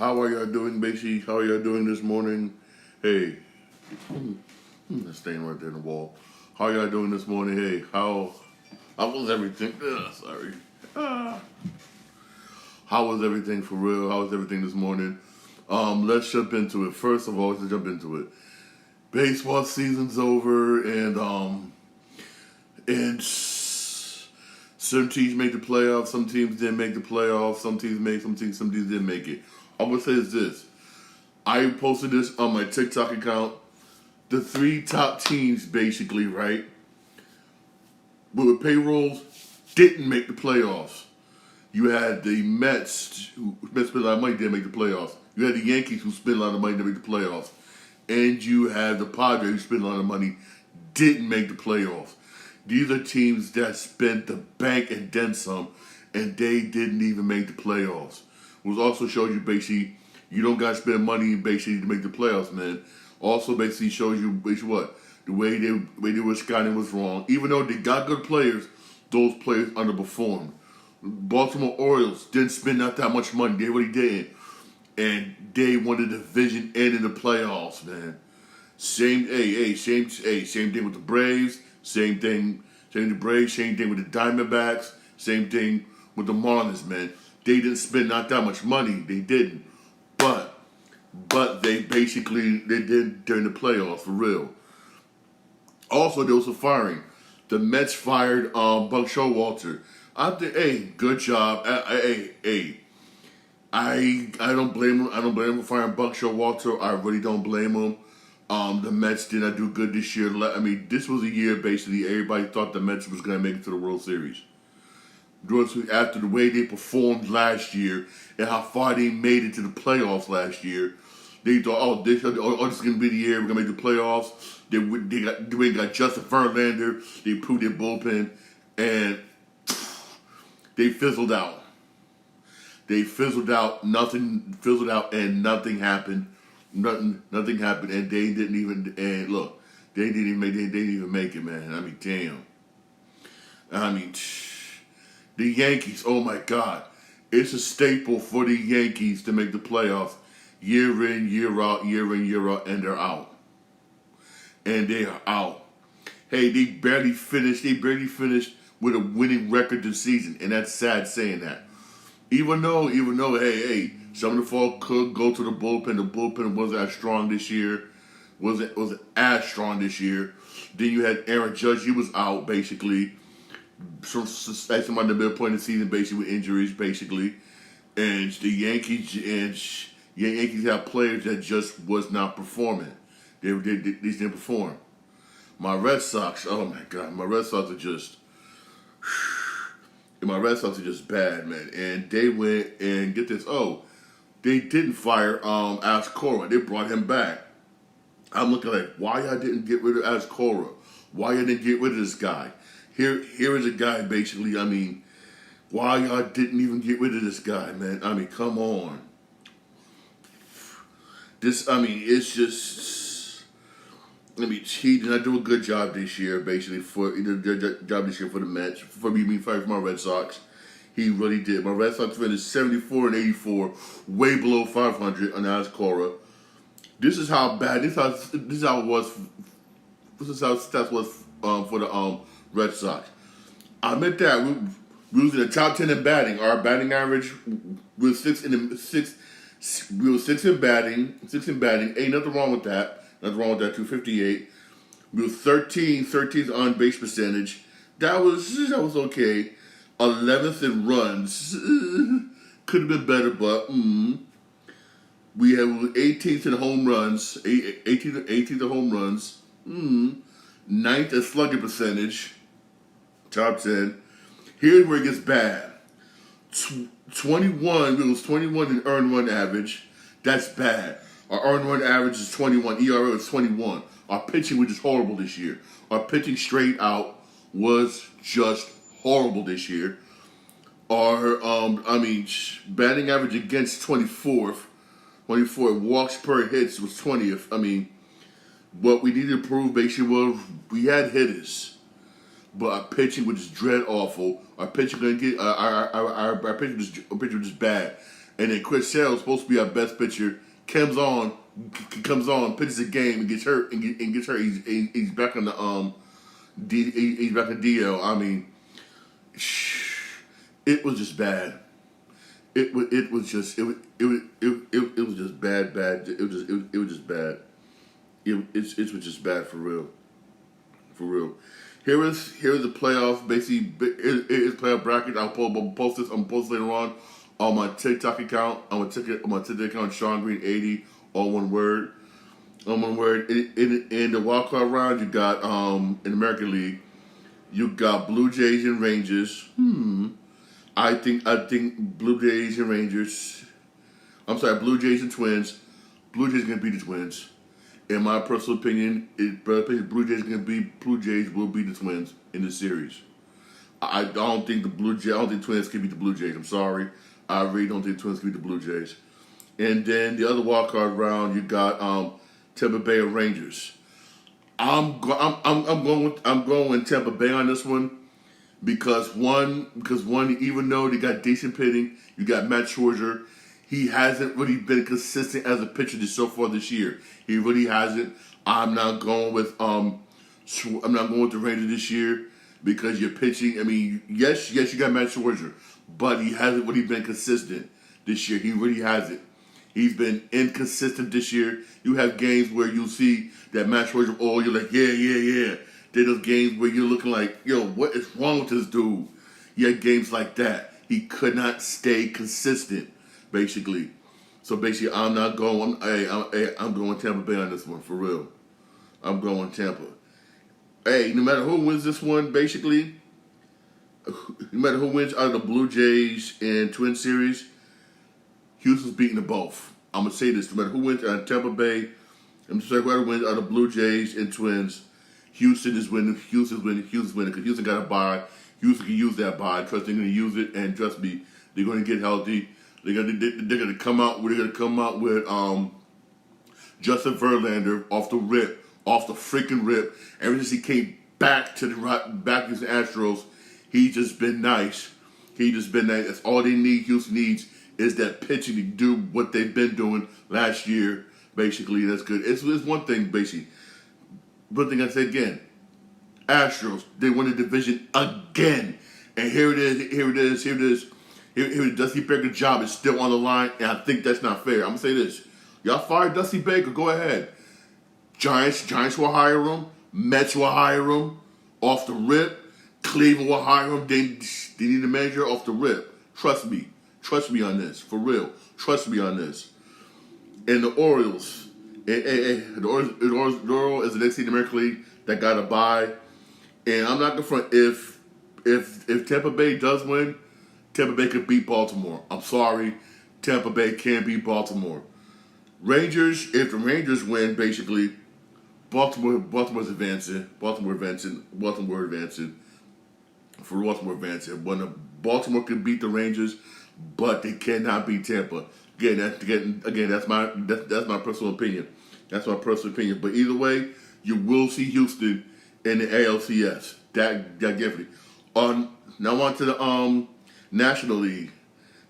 How are y'all doing, basically? How are y'all doing this morning? Hey, that's staying right there in the wall. How are y'all doing this morning? Hey, how was everything? Sorry. Ah. How was everything for real? How was everything this morning? Let's jump into it. First of all, let's jump into it. Baseball season's over, and certain teams make the playoffs. Some teams didn't make the playoffs. Some teams didn't make it. I'm gonna say is this. I posted this on my TikTok account. The three top teams, basically, right, with payrolls, didn't make the playoffs. You had the Mets, who spent a lot of money, didn't make the playoffs. You had the Yankees, who spent a lot of money, didn't make the playoffs. And you had the Padres, who spent a lot of money, didn't make the playoffs. These are teams that spent the bank and then some, and they didn't even make the playoffs. Which also shows you, basically, you don't got to spend money, basically, to make the playoffs, man. Also, basically, shows you, basically, what? The way they were scouting was wrong. Even though they got good players, those players underperformed. Baltimore Orioles didn't spend not that much money. They really didn't. And they won the division and in the playoffs, man. Same thing with the Braves. Same thing with the Braves. Same thing with the Diamondbacks. Same thing with the Marlins, man. They didn't spend not that much money. They didn't. But they did during the playoffs, for real. Also, there was a firing. The Mets fired Buck Showalter. I think, hey, good job. I don't blame him. I don't blame him for firing Buck Showalter. I really don't blame him. The Mets did not do good this year. I mean, this was a year, basically, everybody thought the Mets was going to make it to the World Series. After the way they performed last year and how far they made it to the playoffs last year, they thought, this is going to be the year we're going to make the playoffs. They got Justin Verlander. They improved their bullpen, and they fizzled out. Nothing fizzled out, and nothing happened. Nothing happened, and they didn't even. And look, they didn't even make it, man. I mean, damn. I mean, the Yankees. Oh my God, it's a staple for the Yankees to make the playoffs year in, year out, and they're out. And they are out. Hey, they barely finished with a winning record this season, and that's sad saying that. Even though, hey, some of the fault could go to the bullpen. The bullpen wasn't as strong this year. Wasn't as strong this year. Then you had Aaron Judge. He was out, basically. Somebody in the middle point of the season, basically, with injuries, basically. And the Yankees have players that just was not performing. They didn't perform. My Red Sox, oh my God, my Red Sox are just bad, man. And they went and get this. Oh, they didn't fire Alex Cora. They brought him back. I'm looking like, why y'all didn't get rid of Alex Cora? Why y'all didn't get rid of this guy? Here is a guy, basically. I mean, why y'all didn't even get rid of this guy, man? I mean, come on. It's just. He did not do a good job this year, basically, for the Mets. For my Red Sox. He really did. My Red Sox finished 74 and 84, way below 500 on Alex Cora. This is how bad. This is how it was. This is how stats was for the Red Sox. I admit that we was in the top 10 in batting. Our batting average was six in batting. Ain't nothing wrong with that. 258. We was 13th on base percentage. That was okay. 11th in runs. Could have been better, but we had 18th in home runs. 18th in home runs. 9th in slugging percentage. Top 10. Here's where it gets bad. 21. We was 21 in earned run average. That's bad. Our earned run average is 21. ERA is 21. Our pitching was just horrible this year. Our pitching straight out was just horrible this year. Our, batting average against 24th. 24 walks per hits was 20th. I mean, what we needed to improve basically was we had hitters, but our pitching was just dread awful. Our pitching our pitching was just bad. And then Chris Sale is supposed to be our best pitcher. Comes on, pitches a game and gets hurt and gets hurt. He's back on the he's back in DL. I mean, it was just bad. It was just bad. It was just bad. It was just bad for real. Here is the playoff. Basically, it's playoff bracket. I'll post this. I'm post later on my TikTok account. On my TikTok account, Sean Green 80, all one word. In the wild card round, you got in the American League, you got Blue Jays and Rangers. I think Blue Jays and Rangers. I'm sorry, Blue Jays and Twins. Blue Jays are gonna beat the Twins. In my personal opinion, Blue Jays will beat the Twins in the series. I don't think Twins can beat the Blue Jays. I'm sorry, I really don't think Twins can beat the Blue Jays. And then the other wild card round, you got Tampa Bay and Rangers. I'm going with Tampa Bay on this one. Because one, even though they got decent pitching, you got Matt Scherzer, he hasn't really been consistent as a pitcher so far this year. He really hasn't. I'm not going with the Rangers this year because you're pitching. I mean, yes, you got Matt Scherzer, but he hasn't really been consistent this year. He really hasn't. He's been inconsistent this year. You have games where you see that Matt Scherzer, you're like, yeah. There those games where you're looking like, yo, what is wrong with this dude? He had games like that. He could not stay consistent, basically. So basically, I'm not going. I'm going Tampa Bay on this one for real. I'm going Tampa. Hey, no matter who wins this one, basically, no matter who wins out of the Blue Jays and Twin series, Houston's beating them both. I'm gonna say this: no matter who wins out of Tampa Bay, whoever wins out of the Blue Jays and Twins. Houston is winning. Houston's winning because Houston got a bye. Houston can use that bye. Trust they're going to use it, and trust me, they're going to get healthy. They're going to come out with Justin Verlander off the freaking rip. Ever since he came back to the Astros, he's just been nice. That's all they need. Houston needs is that pitching to do what they've been doing last year. Basically, that's good. It's one thing basically. One thing I say again, Astros, they won the division again. And here it is. Dusty Baker's job is still on the line, and I think that's not fair. I'm going to say this. Y'all fired Dusty Baker, go ahead. Giants will hire him. Mets will hire him off the rip. Cleveland will hire him. They need a manager off the rip. Trust me on this, for real. Trust me on this. And the Orioles. The Orioles is the next team in the American League that got a bye. And I'm not going to front. If Tampa Bay does win, Tampa Bay could beat Baltimore. I'm sorry. Tampa Bay can't beat Baltimore. Rangers, if the Rangers win, basically, Baltimore's advancing. Baltimore advancing. When Baltimore can beat the Rangers, but they cannot beat Tampa. Again, that's my personal opinion. But either way, you will see Houston in the ALCS. That definitely. Now on to the National League.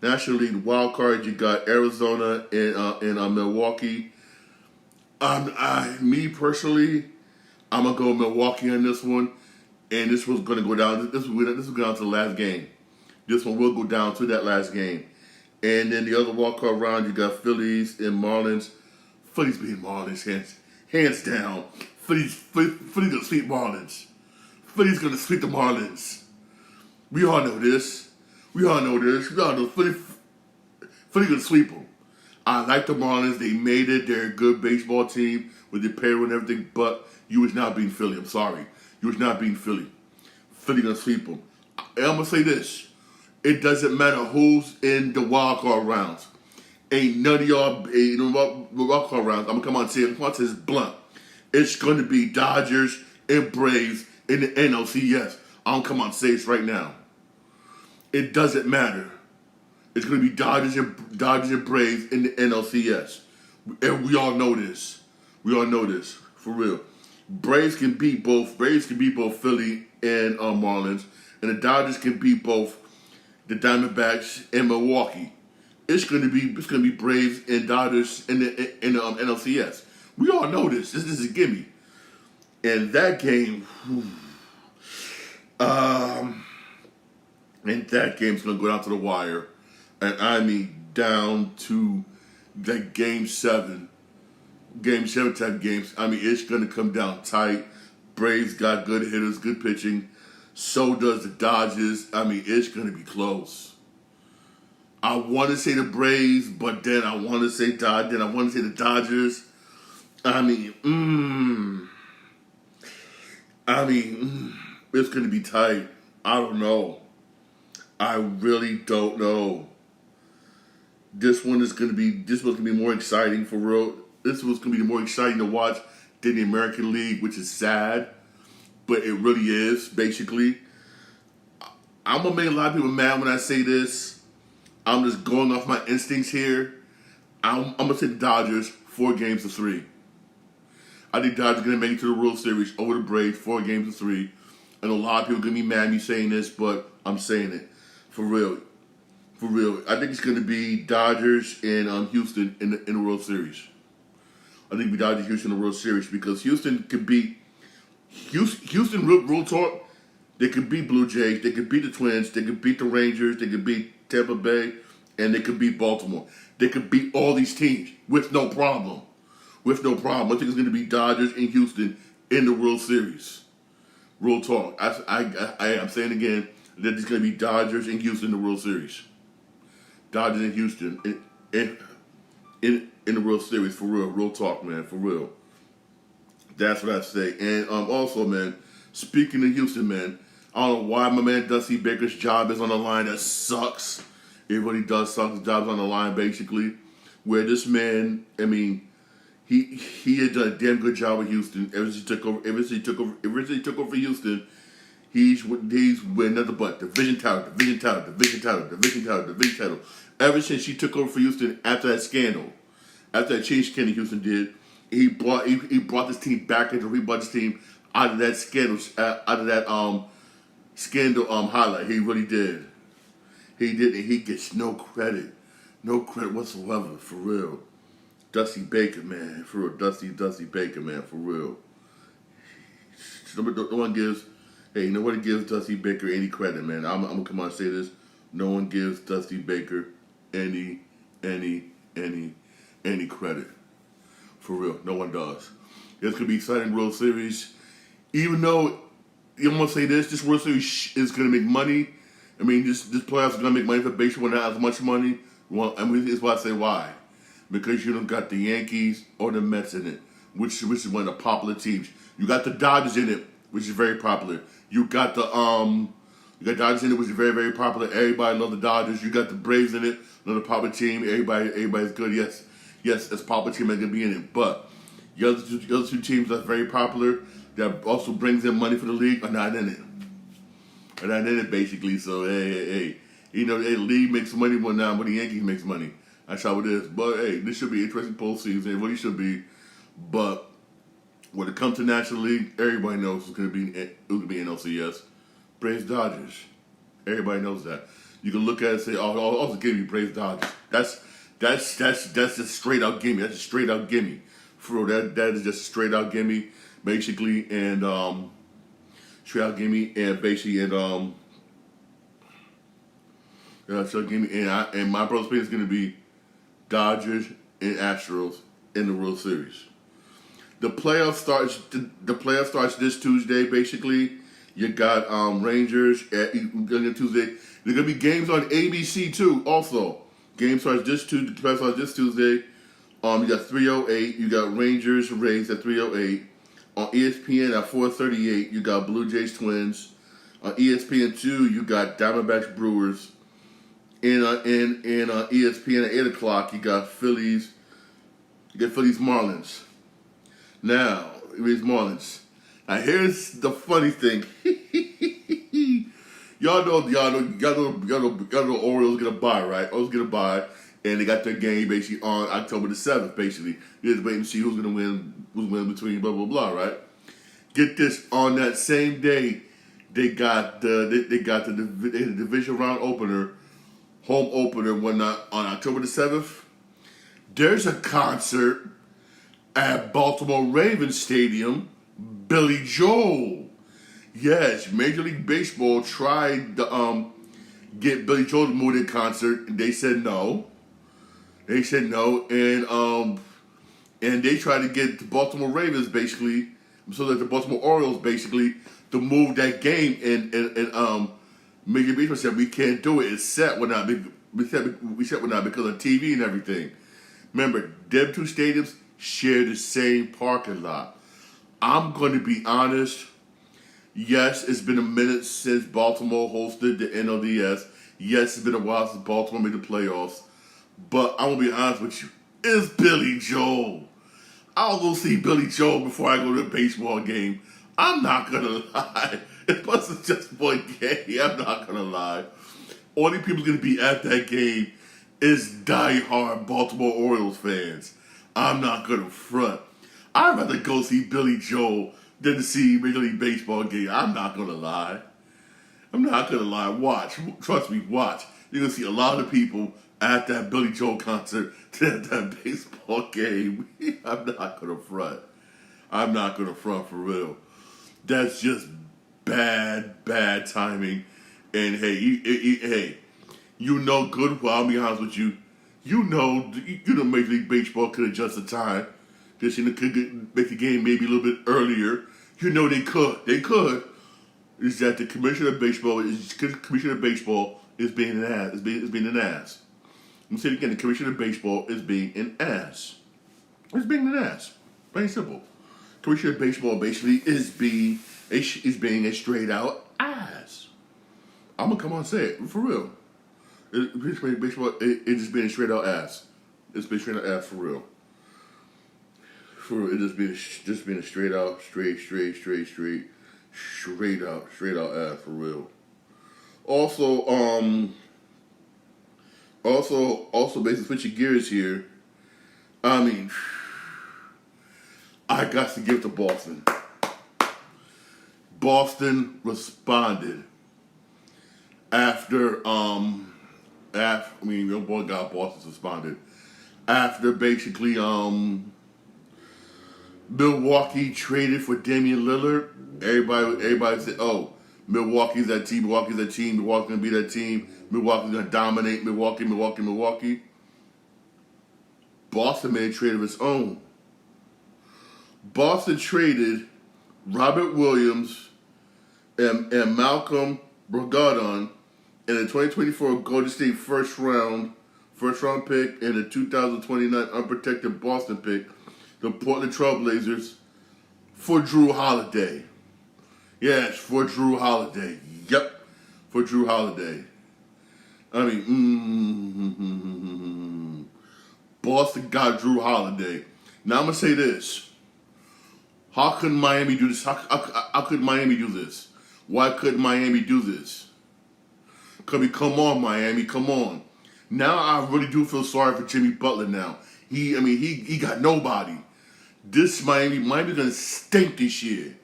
National League wild card. You got Arizona and Milwaukee. Me personally, I'm gonna go Milwaukee on this one, and this was gonna go down. This will go down to the last game. This one will go down to that last game. And then the other wild-card round, you got Phillies and Marlins. Phillies beating Marlins, hands down. Phillies gonna sweep Marlins. Phillies gonna sweep the Marlins. We all know this. We all know Phillies gonna sweep them. I like the Marlins. They made it. They're a good baseball team with their payroll and everything. But you was not beating Philly. I'm sorry. You was not beating Philly. Philly gonna sweep them. And I'm gonna say this. It doesn't matter who's in the wild card rounds. Ain't none of y'all in the wild card rounds. I'm gonna come on and say this blunt. It's gonna be Dodgers and Braves in the NLCS. I'm gonna come on and say this right now. It doesn't matter. It's gonna be Dodgers and Braves in the NLCS, and we all know this. For real. Braves can beat both Philly and Marlins, and the Dodgers can beat both the Diamondbacks and Milwaukee. it's gonna be Braves and Dodgers in the NLCS. We all know this. This is a gimme. And that game, and that game's gonna go down to the wire, and I mean down to like game seven type games. I mean, it's gonna come down tight. Braves got good hitters, good pitching. So does the Dodgers. I mean, it's gonna be close. I want to say the Braves, but then I want to say then I want to say the Dodgers. I mean, it's gonna be tight. I don't know. I really don't know. This one's gonna be more exciting for real. This one's gonna be more exciting to watch than the American League, which is sad, but it really is. Basically, I'm gonna make a lot of people mad when I say this. I'm just going off my instincts here. I'm gonna say the Dodgers 4-3. I think Dodgers are gonna make it to the World Series over the Braves 4-3. And a lot of people are gonna be mad at me saying this, but I'm saying it for real. For real, I think it's gonna be Dodgers and Houston in the World Series. I think we Dodgers Houston in the World Series because Houston could beat Houston. Real talk, they could beat Blue Jays, they could beat the Twins, they could beat the Rangers, they could beat Tampa Bay, and they could beat Baltimore. They could beat all these teams with no problem. With no problem. I think it's going to be Dodgers and Houston in the World Series. Real talk. I'm saying again that it's going to be Dodgers and Houston in the World Series. Dodgers and Houston in the World Series, for real. Real talk, man, for real. That's what I say. And also, man, speaking of Houston, man, I don't know why my man Dusty Baker's job is on the line. That sucks. It really does suck. His job's on the line, basically. Where this man, I mean, he had done a damn good job with Houston. Ever since he took over for Houston, he's winning nothing but division title. Ever since he took over for Houston after that scandal, after that change scandal Houston did, he brought this team back into rebuild this team out of that scandal, highlight. He really did. He did, and he gets no credit whatsoever, for real. Dusty Baker, man, for real. Dusty Baker, man, for real. Nobody gives Dusty Baker any credit, man. I'm gonna come out and say this. No one gives Dusty Baker any credit. For real. No one does. It's gonna be exciting World Series. Even though, I'm gonna say this World Series is gonna make money. I mean, this playoffs is gonna make money for baseball, not as much money. Well, I mean, it's why I say why. Because you don't got the Yankees or the Mets in it, which is one of the popular teams. You got the Dodgers in it, which is very popular. You got Dodgers in it, which is very, very popular. Everybody loves the Dodgers. You got the Braves in it, another popular team. Everybody's good. Yes, it's a popular team that's gonna be in it. But the other two teams that's very popular, that also brings in money for the league, are not in it. Are not in it, basically. So hey. The league makes money more now, but the Yankees makes money. That's how it is. But hey, this should be an interesting postseason. It really should be. But when it comes to National League, everybody knows it's going to be NLCS. Braves Dodgers. Everybody knows that. You can look at it and say, "Oh, give me Braves Dodgers." That's just straight out gimme. That's a straight out gimme. For real, that is just a straight out gimme, basically, and straight out gimme, and basically, and so gimme, and my brother's opinion is going to be Dodgers and Astros in the World Series. The playoff starts this Tuesday. Basically, you got Rangers at Tuesday. There's gonna be games on ABC too. Also, game starts this Tuesday. The playoff starts this Tuesday. You got 3:08. You got Rangers Rays at 3:08. On ESPN at 4:38. You got Blue Jays Twins. On ESPN2, you got Diamondbacks Brewers. In ESPN at 8 o'clock, you got Phillies. You got Phillies Marlins. Now, Marlins. Now here's the funny thing. Y'all know Orioles gonna buy, right? Orioles gonna buy, and they got their game basically on October the 7th. Basically, you just wait and see who's gonna win between blah blah blah, right? Get this, on that same day, they got the division round opener. home opener and whatnot on October the 7th, there's a concert at Baltimore Ravens Stadium, Billy Joel. Yes, Major League Baseball tried to get Billy Joel to move to concert, and they said no. They said no, and they tried to get the Baltimore Ravens basically, so that the Baltimore Orioles basically to move that game, and Major League Baseball said we can't do it. It's set. We're not. We said we're not because of TV and everything. Remember, them two stadiums share the same parking lot. I'm going to be honest. Yes, it's been a minute since Baltimore hosted the NLDS. Yes, it's been a while since Baltimore made the playoffs. But I'm going to be honest with you. It's Billy Joel. I'll go see Billy Joel before I go to a baseball game. I'm not going to lie. Plus, it's just one game. I'm not going to lie. Only people going to be at that game is diehard Baltimore Orioles fans. I'm not going to front. I'd rather go see Billy Joel than to see Major League Baseball game. I'm not going to lie. I'm not going to lie. Watch. Trust me, watch. You're going to see a lot of people at that Billy Joel concert at that baseball game. I'm not going to front. I'm not going to front for real. That's just bad timing. And hey, you know good well, I'll be honest with you. You know Major League Baseball could adjust the time. Just could make the game maybe a little bit earlier. You know they could. They could. Is that the commissioner of baseball is being an ass. Is being an ass. I'm saying again, the commissioner of baseball is being an ass. It's being an ass. Very simple. Commissioner of baseball basically is being a straight out ass. I'm gonna come on and say it for real. Baseball it just being a straight out ass. It's been straight out ass for real. For real, it just being a straight out ass for real. Also basically switching gears here. I mean, I got to give it to Boston. Boston responded after your boy got Boston responded after basically Milwaukee traded for Damian Lillard. Everybody said, "Oh, Milwaukee's that team. Milwaukee's that team. Milwaukee's gonna be that team. Milwaukee's gonna dominate. Milwaukee." Boston made a trade of its own. Boston traded Robert Williams and Malcolm Brogdon in the 2024 Golden State first round pick and the 2029 unprotected Boston pick, the Portland Trailblazers, for Drew Holiday. Yes, for Drew Holiday. Yep, for Drew Holiday. I mean, Boston got Drew Holiday. Now I'm gonna say this. How could Miami do this? How could Miami do this? Why couldn't Miami do this? Come on, Miami, come on. Now I really do feel sorry for Jimmy Butler now. He got nobody. This Miami's gonna stink this year.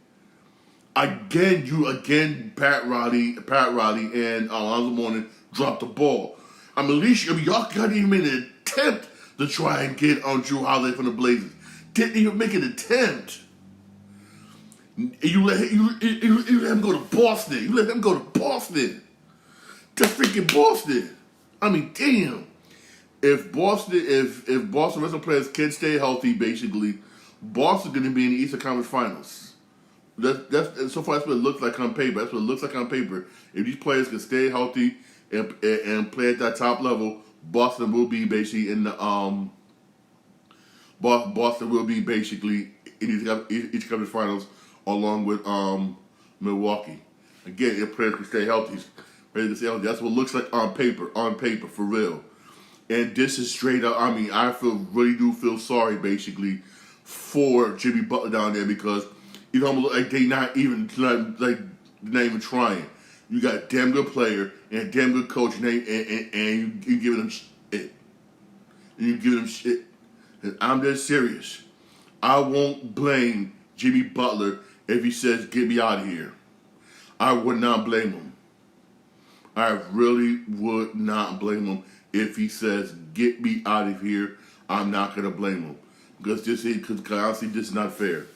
Again, Pat Riley and Alonzo Mourning dropped the ball. At least y'all couldn't even make an attempt to try and get on Drew Holiday from the Blazers. Didn't even make an attempt. You let him go to Boston. You let him go to Boston. To freaking Boston. I mean, damn. If Boston wrestling players can stay healthy, basically, Boston's going to be in the Eastern Conference Finals. That's so far that's what it looks like on paper. That's what it looks like on paper. If these players can stay healthy and play at that top level, Boston will be basically in the Boston will be basically in Eastern Conference Finals along with Milwaukee. Again, if players can stay healthy, that's what it looks like on paper for real. And this is straight up. I mean, I really do feel sorry basically for Jimmy Butler down there because it almost look like they're not even trying. You got a damn good player and a damn good coach, and you giving them shit. You giving them shit. And I'm just serious. I won't blame Jimmy Butler if he says, "Get me out of here." I would not blame him. I really would not blame him if he says, "Get me out of here." I'm not gonna blame him because honestly, this is not fair.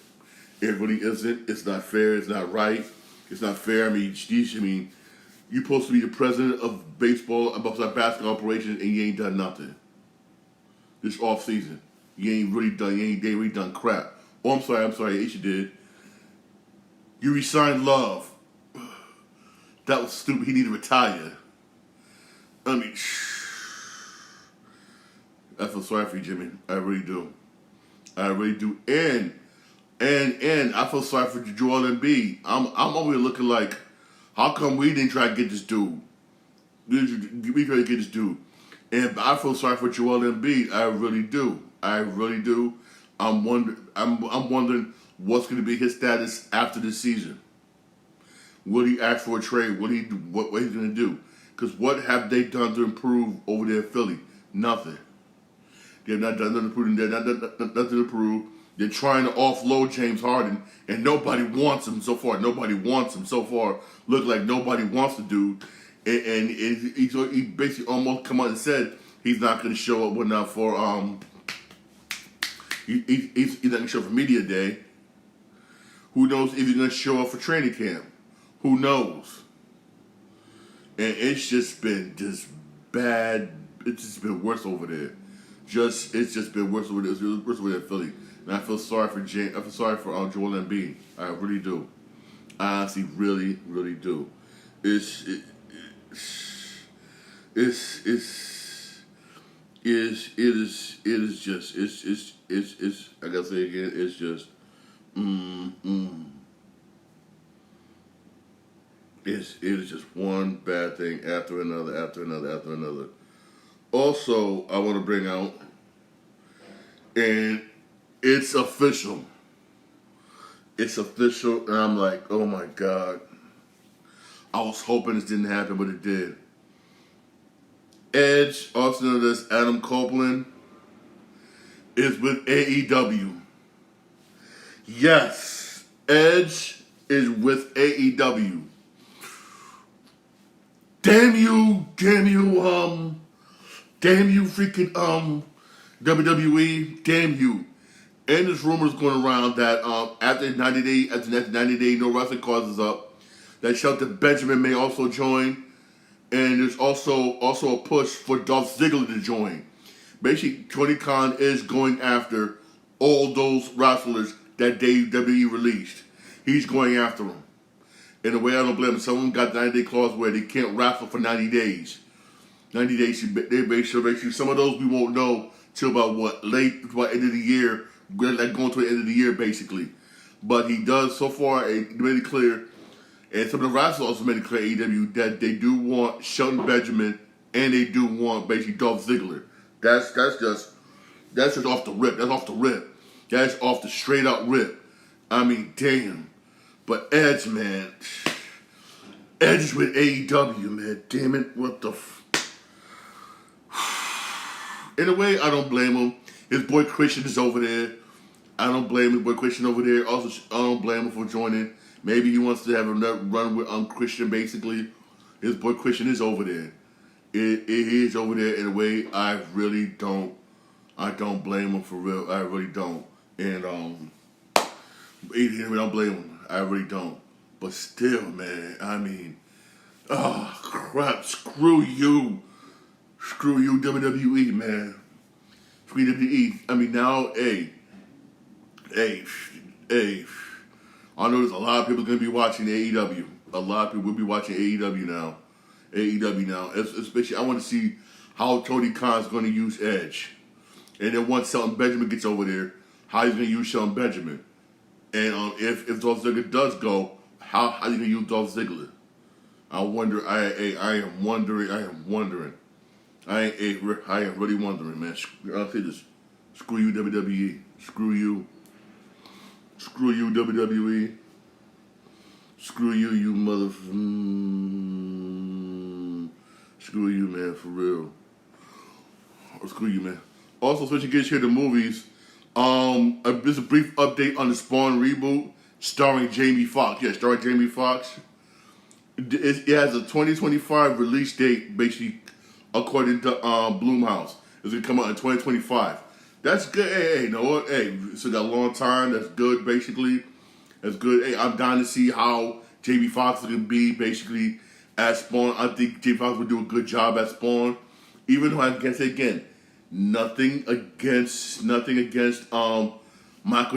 It really isn't. It's not fair. It's not right. It's not fair. I mean, geez, you're supposed to be the president of baseball, about basketball operations, and you ain't done nothing this off season. You ain't really done. You ain't really done crap. Oh, I'm sorry. Yes, you did. You resigned Love. That was stupid. He needed to retire. I mean, I feel sorry for you, Jimmy. I really do. I really do. And I feel sorry for Joel Embiid. I'm over here looking like, how come we didn't try to get this dude? We tried to get this dude. And I feel sorry for Joel Embiid. I really do. I really do. I'm wondering what's going to be his status after this season. Will he ask for a trade? What he's going to do? Because what have they done to improve over there in Philly? Nothing. They've not done nothing to improve. They're not nothing to improve. They're trying to offload James Harden, and nobody wants him so far. Nobody wants him so far. Look like nobody wants the dude. And he basically almost come out and said he's not going to show up. Not for he's not going to show up for media day. Who knows if he's going to show up for training camp? Who knows? And it's just been bad. It's just been worse over there. It's just been worse over there. It's worse over there in Philly. And I feel sorry for James. I feel sorry for Joel Embiid. I really do. I honestly really, really do. It's I gotta say again, it's just it is just one bad thing after another. Also, I want to bring out, and it's official. It's official, and I'm like, oh my God. I was hoping this didn't happen, but it did. Edge, also known as Adam Copeland, is with AEW. Yes, Edge is with AEW. Damn you, freaking WWE, damn you. And there's rumors going around that after the 90-day no wrestling clause is up, that Shelton Benjamin may also join. And there's also a push for Dolph Ziggler to join. Basically, Tony Khan is going after all those wrestlers that WWE released. He's going after them. In a way, I don't blame him. Some of them got 90-day clause where they can't wrestle for 90 days. 90 days, they basically, some of those we won't know till about end of the year, like going to the end of the year, basically. But he does, so far, made it clear, and some of the wrestlers also made it clear, AEW, that they do want Shelton Benjamin, and they do want, basically, Dolph Ziggler. That's just off the rip. That's off the rip. That's off the straight out rip. I mean, damn. But Edge, man. Edge is with AEW, man. Damn it. What the In a way, I don't blame him. His boy Christian is over there. I don't blame his boy Christian over there. Also, I don't blame him for joining. Maybe he wants to have a run with Christian, basically. His boy Christian is over there. He is over there in a way I really don't. I don't blame him for real. I really don't. And I don't blame him. I really don't. But still, man, I mean, oh crap! Screw you, WWE, man. Screw WWE. I mean, now, hey. I know there's a lot of people going to be watching AEW. A lot of people will be watching AEW now. Especially, I want to see how Tony Khan's going to use Edge. And then once Shelton Benjamin gets over there, how he's going to use Shelton Benjamin. And if Dolph Ziggler does go, how are you going to use Dolph Ziggler? I wonder. I am wondering. I am really wondering, man. I'll say this. Screw you, WWE. Screw you, WWE. Screw you, you mother. Screw you, man, for real. Screw you, man. Also, switching gears here to movies. There's a brief update on the Spawn reboot starring Jamie Foxx. Yeah, starring Jamie Foxx. It has a 2025 release date, basically, according to Blumhouse. It's gonna come out in 2025. That's good. Hey, you know what? Hey, so got a long time. That's good, basically. That's good. Hey, I'm down to see how Jamie Foxx is gonna be, basically, as Spawn. I think Jamie Foxx would do a good job as Spawn. Even though I can say again, nothing against Michael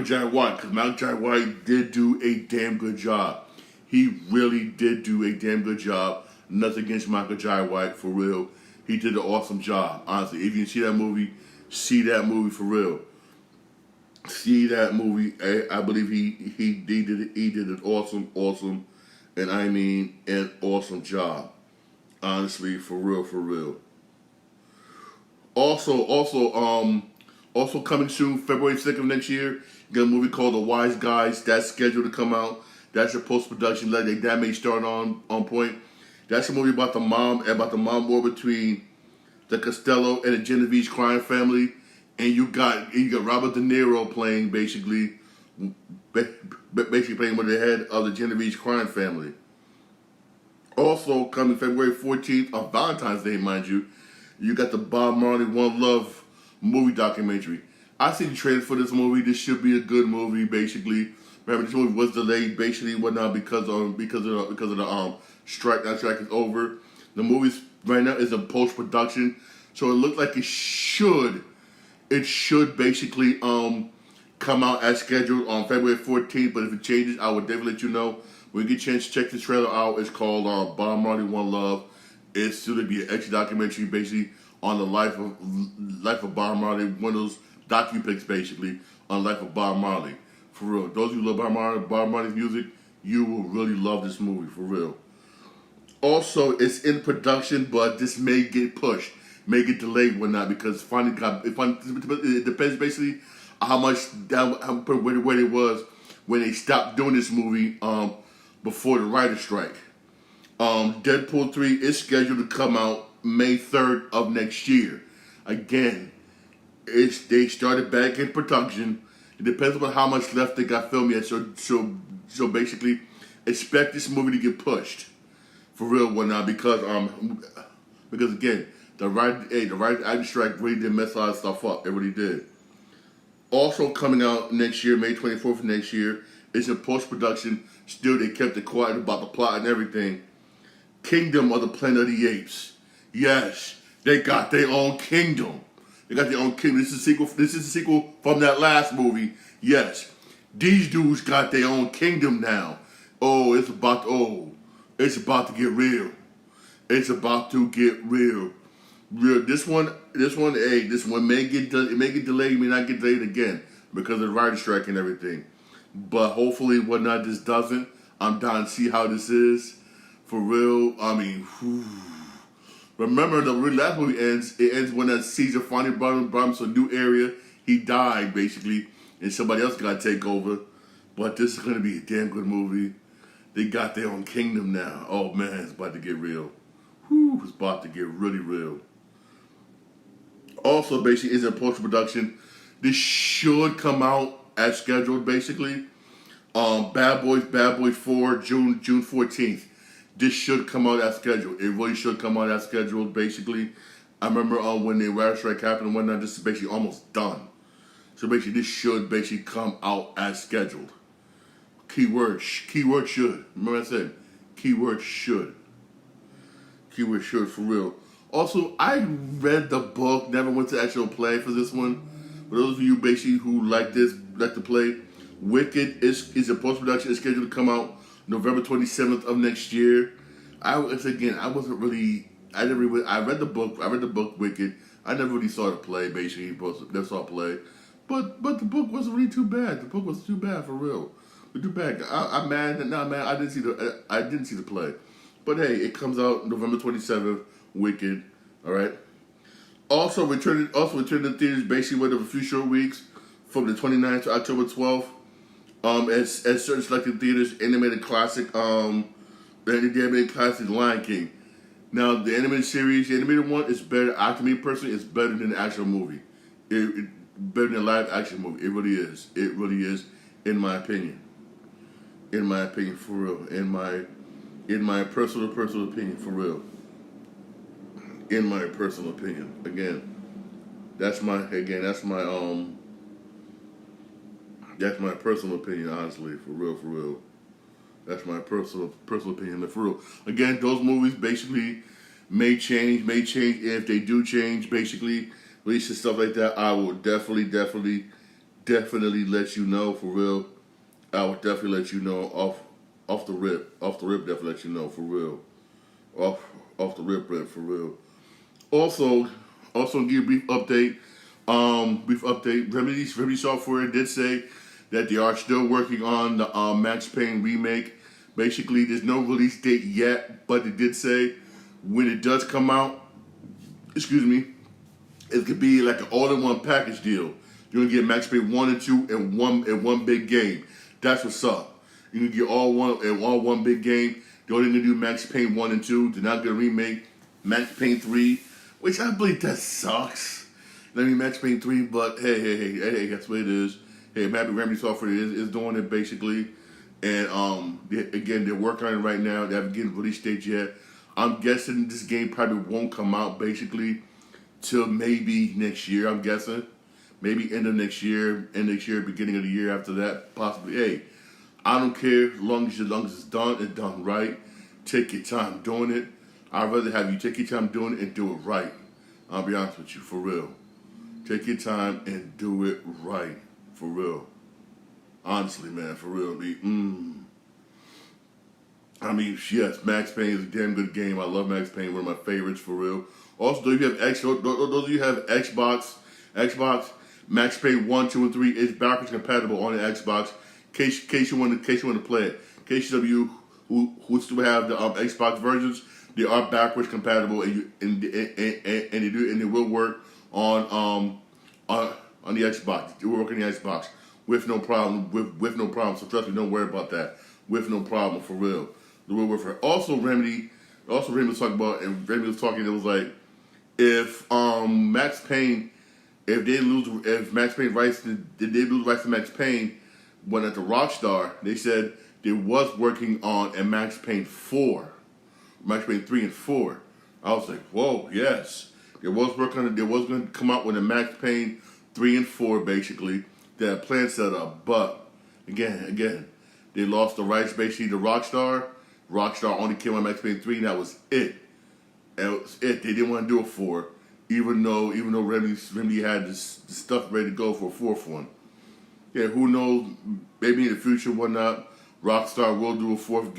Jai White, because Michael Jai White did do a damn good job. He really did do a damn good job. Nothing against Michael Jai White, for real. He did an awesome job, honestly. If you see that movie for real. See that movie. I believe he did an awesome, and I mean an awesome job. Honestly, for real. Also coming soon, February 2nd of next year, you got a movie called The Wise Guys. That's scheduled to come out. That's a post-production. That may start on point. That's a movie about the mom war between the Costello and the Genovese crime family, and you got Robert De Niro playing basically playing one of the head of the Genovese crime family. Also coming February 14th on Valentine's Day, mind you, you got the Bob Marley One Love movie documentary. I see the trailer for this movie. This should be a good movie, basically. Remember, this movie was delayed, basically, whatnot, because of the strike. That strike is over. The movie right now is in post production, so it looks like it should basically come out as scheduled on February 14th. But if it changes, I will definitely let you know. When you get a chance to check this trailer out, it's called Bob Marley One Love. It's still to be an extra documentary, basically on the life of Bob Marley. One of those docu-pics, basically on the life of Bob Marley. For real, those who love Bob Marley's music, you will really love this movie, for real. Also, it's in production, but this may get pushed, may get delayed, whatnot, because it depends basically on where it was when they stopped doing this movie before the writer's strike. Deadpool 3 is scheduled to come out May 3rd of next year. Again, they started back in production. It depends on how much left they got filmed yet. So basically, expect this movie to get pushed for real, whatnot, because again, the writer's strike really did mess a lot of stuff up. It really did. Also coming out next year, May 24th of next year, it's in post production. Still, they kept it quiet about the plot and everything. Kingdom of the Planet of the Apes. Yes, they got their own kingdom. They got their own kingdom. This is a sequel from that last movie. Yes, these dudes got their own kingdom now. It's about to get real. It's about to get real. This one may get delayed, may not get delayed again because of the writer's strike and everything. But hopefully, whatnot, this doesn't. I'm down to see how this is. For real, I mean, remember the last movie ends. It ends when that Caesar finally brought him to a new area. He died basically, and somebody else got to take over. But this is gonna be a damn good movie. They got their own kingdom now. Oh man, it's about to get real. It's about to get really real. Also, basically, is in post production. This should come out as scheduled. Basically, Bad Boys 4, June 14th. This should come out as scheduled. It really should come out as scheduled, basically. I remember when the writer's strike happened and whatnot, this is basically almost done. So basically, this should basically come out as scheduled. Keyword should. Remember I said, keyword should. Keyword should, for real. Also, I read the book, never went to actual play for this one. For those of you basically who like to play, Wicked is in post-production. It's scheduled to come out November 27th of next year. I read the book Wicked. I never really saw the play, basically. Never saw a play. But the book wasn't really too bad. The book was too bad, for real. Too bad. I'm mad. Not mad. I didn't see the play. But hey, it comes out November 27th, Wicked. Alright. Also returning to theaters basically within a few short weeks from the 29th to October 12th. As certain selected theaters, animated classic, the animated classic Lion King. Now, the animated one is better. To me personally, it's better than the actual movie. Better than a live action movie. It really is. It really is, in my opinion. In my opinion, for real. In my In my personal opinion, for real. In my personal opinion, that's my personal opinion. Honestly, for real. That's my personal opinion, but for real. Again, those movies basically may change. If they do change, basically, release and stuff like that, I will definitely let you know, for real. I would definitely let you know off the rip, definitely let you know, for real. Off the rip, for real. Also, give you a brief update. Remedy Software did say that they are still working on the Max Payne remake. Basically, there's no release date yet, but it did say when it does come out, it could be like an all-in-one package deal. You're gonna get Max Payne 1 and 2 in one big game. That's what's up. You can get all one big game. They're only gonna do Max Payne 1 and 2. They're not gonna remake Max Payne 3, which I believe that sucks. Max Payne 3, but hey, that's what it is. Hey, I'm happy Remedy Software is doing it basically, and they're working on it right now. They haven't given release date yet. I'm guessing this game probably won't come out basically till maybe next year. I'm guessing maybe end of next year, beginning of the year after that, possibly. Hey, I don't care as long as it's done right. Take your time doing it. I'd rather have you take your time doing it and do it right. I'll be honest with you, for real. Take your time and do it right, for real. Honestly, man, for real. Yes, Max Payne is a damn good game. I love Max Payne, one of my favorites, for real. Also, those of you have Xbox, Max Payne 1, 2, and 3 is backwards compatible on the Xbox. In case you want to play it. In case you who still have the Xbox versions, they are backwards compatible, and they will work on the Xbox. They will work on the Xbox with no problem. With no problem. So trust me, don't worry about that. With no problem, for real. They will work for it. Also, Remedy was talking about, and Remedy was talking. It was like, if Max Payne, if Max Payne rights to Max Payne, when at the Rockstar, they said they was working on a Max Payne 4. Max Payne 3 and 4. I was like, whoa, yes. They was working on it. They was going to come out with a Max Payne 3 and 4, basically. They had plans set up. But, again, they lost the rights, basically, to Rockstar. Rockstar only came on Max Payne 3, and that was it. That was it. They didn't want to do a 4, even though Remedy had this stuff ready to go for a fourth one. Yeah, who knows? Maybe in the future, whatnot, Rockstar will do a fourth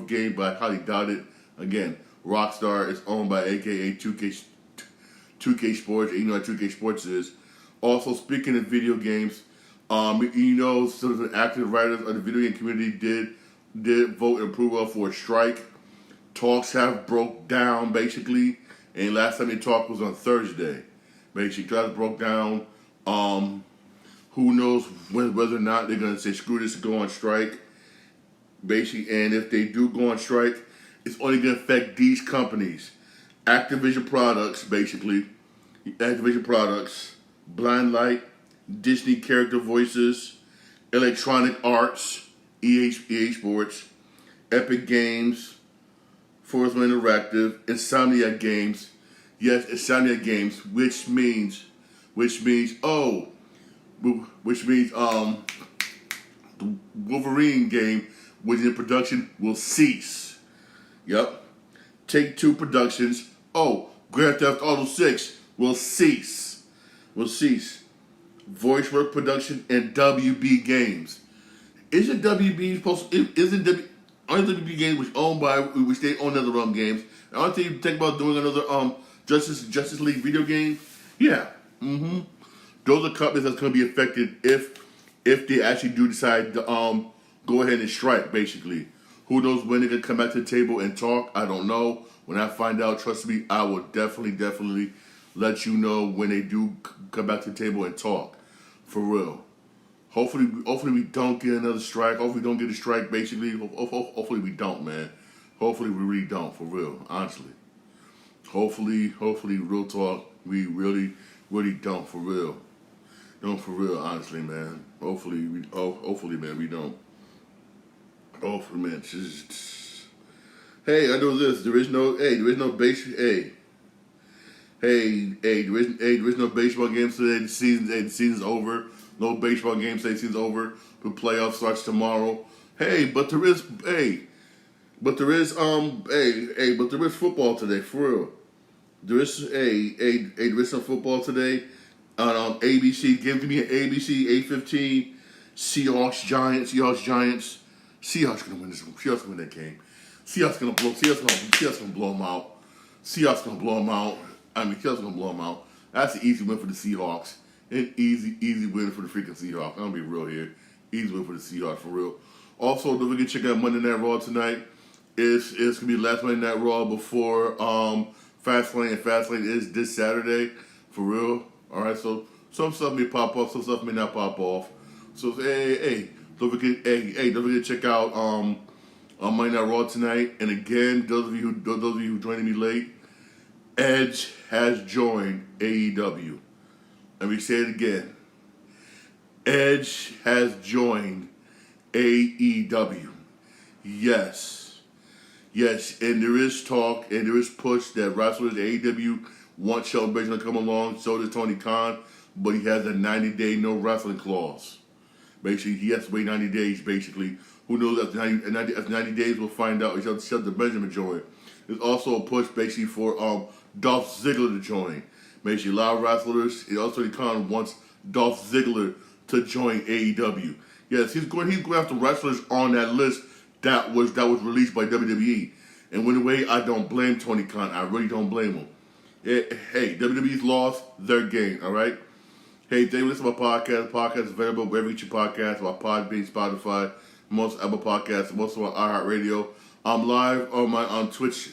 game, but I highly doubt it. Again, Rockstar is owned by AKA 2K Sports, and you know what 2K Sports is. Also, speaking of video games, some of the active writers of the video game community did vote in approval for a strike. Talks have broke down, basically, and last time they talked was on Thursday. Basically, talks broke down. Who knows whether or not they're going to say, screw this and go on strike. Basically, and if they do go on strike, it's only going to affect these companies. Activision Products, basically. Activision Products, Blind Light, Disney Character Voices, Electronic Arts, EA Sports, Epic Games, Forza Interactive, Insomniac Games. Yes, Insomniac Games, which means the Wolverine game, which is in production, will cease. Yep. Take-Two Productions. Grand Theft Auto 6 will cease. Voice Work Production and WB Games. Isn't WB supposed? Aren't WB Games which they own other games? Aren't they thinking about doing another Justice League video game? Yeah. Those are companies that's going to be affected if they actually do decide to go ahead and strike, basically. Who knows when they're going to come back to the table and talk? I don't know. When I find out, trust me, I will definitely let you know when they do come back to the table and talk. For real. Hopefully we don't get another strike. Hopefully we don't get a strike, basically. Hopefully we don't, man. Hopefully we really don't, for real, honestly. Hopefully, real talk, we really don't, for real. No, for real, honestly, man. Hopefully, man, we don't. Hopefully, man, Hey, I know this. There is no base. There is no baseball games today. The season's over. No baseball games today. The season's over. The playoff starts tomorrow. But there is football today for real. There is some football today on ABC. Give me an ABC 8:15. Seahawks Giants. Seahawks gonna win this one. Seahawks gonna win that game. Seahawks gonna blow them out. Seahawks gonna blow them out. Seahawks gonna blow them out. That's an easy win for the Seahawks. An easy win for the freaking Seahawks. I'm gonna be real here. Easy win for the Seahawks for real. Also, don't forget to check out Monday Night Raw tonight. It's gonna be the last Monday Night Raw before Fastlane, and Fastlane is this Saturday for real. All right, so some stuff may pop off, some stuff may not pop off. So don't forget to check out Monday Night Raw tonight. And again, those of you who joining me late, Edge has joined AEW. Let me say it again. Edge has joined AEW. Yes, and there is talk and there is push that wrestlers AEW want Shelton Benjamin to come along. So does Tony Khan, but he has a 90-day no wrestling clause. Basically, he has to wait 90 days. Basically, who knows? After 90 days, we'll find out. Shelton Benjamin join. There's also a push basically for Dolph Ziggler to join. Basically, a lot of wrestlers. Also, Tony Khan wants Dolph Ziggler to join AEW. Yes, he's going after wrestlers on that list that was released by WWE. And in a way, I don't blame Tony Khan. I really don't blame him. Hey, WWE's lost their game, all right? Hey, thank you for listening to my podcast. The podcast is available wherever you get your podcasts, on Podbean, Spotify, most Apple Podcasts, most of our iHeartRadio. I'm live on Twitch.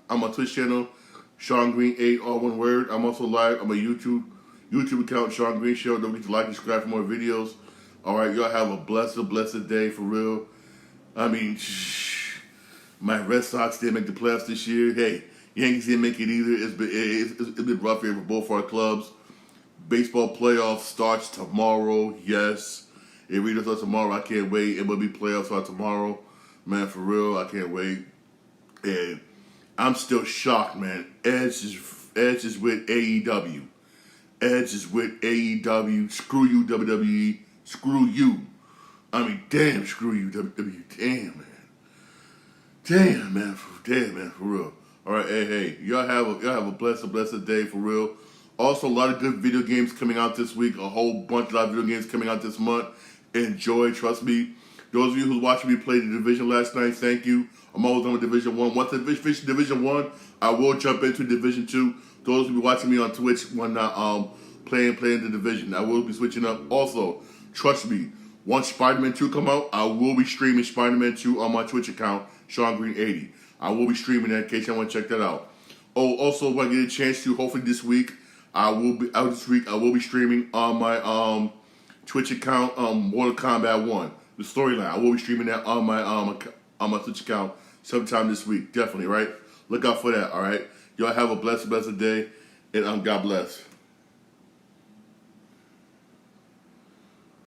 I'm on Twitch channel, Sean Green 8, all one word. I'm also live on my YouTube account, Sean Green Show. Don't forget to like and subscribe for more videos. All right, y'all have a blessed day for real. My Red Sox didn't make the playoffs this year. Hey, Yankees didn't make it either. It's been rough here for both our clubs. Baseball playoffs starts tomorrow. Yes, it really starts tomorrow. I can't wait. MLB playoffs start tomorrow. Man, for real, I can't wait. And I'm still shocked, man. Edge is with AEW. Edge is with AEW. Screw you, WWE. Screw you. Damn, screw you, WWE. Damn, man, for real. All right, hey, y'all have a blessed day for real. Also, a lot of good video games coming out this week. A whole bunch of video games coming out this month. Enjoy, trust me. Those of you who watched me play the Division last night, thank you. I'm always on Division 1. Once I finish Division 1, I will jump into Division 2. Those of you watching me on Twitch when playing the Division, I will be switching up. Also, trust me, once Spider-Man 2 come out, I will be streaming Spider-Man 2 on my Twitch account, Sean Green 80. I will be streaming that in case you want to check that out. Oh, also, if I get a chance to, hopefully this week, I will be streaming on my Twitch account, Mortal Kombat 1, the storyline. I will be streaming that on my Twitch account sometime this week. Definitely, right? Look out for that, all right? Y'all have a blessed day, and God bless.